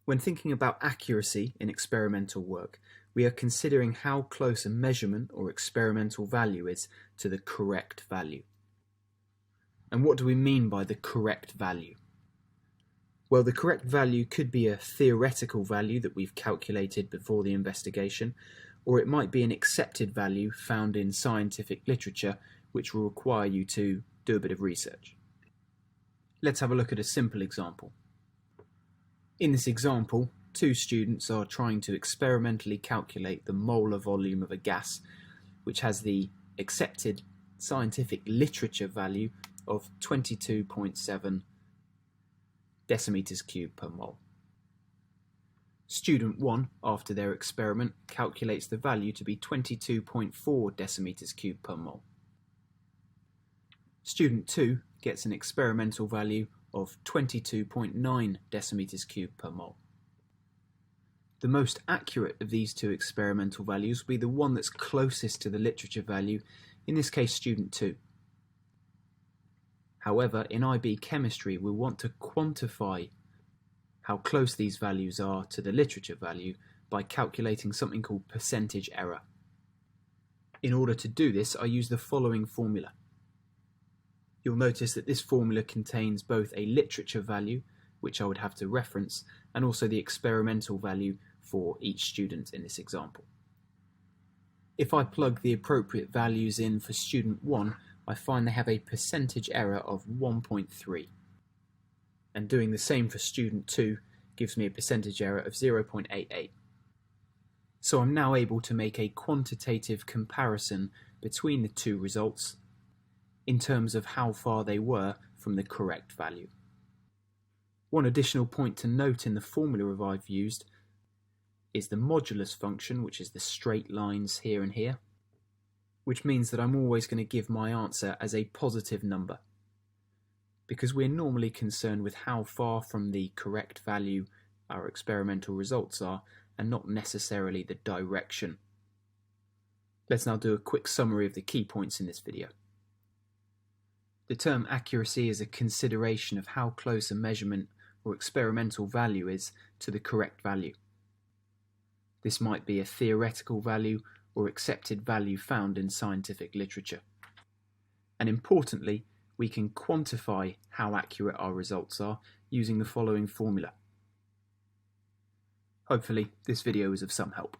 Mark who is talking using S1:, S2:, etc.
S1: When thinking about accuracy in experimental work, we are considering how close a measurement or experimental value is to the correct value. And what do we mean by the correct value? Well, the correct value could be a theoretical value that we've calculated before the investigation, or it might be an accepted value found in scientific literature, which will require you to do a bit of research. Let's have a look at a simple example. In this example, two students are trying to experimentally calculate the molar volume of a gas, which has the accepted scientific literature value of 22.7 decimeters cubed per mole. Student 1, after their experiment, calculates the value to be 22.4 decimeters cubed per mole. Student 2 gets an experimental value of 22.9 decimeters cubed per mole. The most accurate of these two experimental values will be the one that's closest to the literature value, in this case student 2. However, in IB chemistry, we want to quantify how close these values are to the literature value by calculating something called percentage error. In order to do this, I use the following formula. You'll notice that this formula contains both a literature value, which I would have to reference, and also the experimental value for each student in this example. If I plug the appropriate values in for student 1, I find they have a percentage error of 1.3. And doing the same for student 2 gives me a percentage error of 0.88. So I'm now able to make a quantitative comparison between the two results in terms of how far they were from the correct value. One additional point to note in the formula I've used is the modulus function, which is the straight lines here and here, which means that I'm always going to give my answer as a positive number, because we're normally concerned with how far from the correct value our experimental results are, and not necessarily the direction. Let's now do a quick summary of the key points in this video. The term accuracy is a consideration of how close a measurement or experimental value is to the correct value. This might be a theoretical value or accepted value found in scientific literature. And importantly, we can quantify how accurate our results are using the following formula. Hopefully, this video is of some help.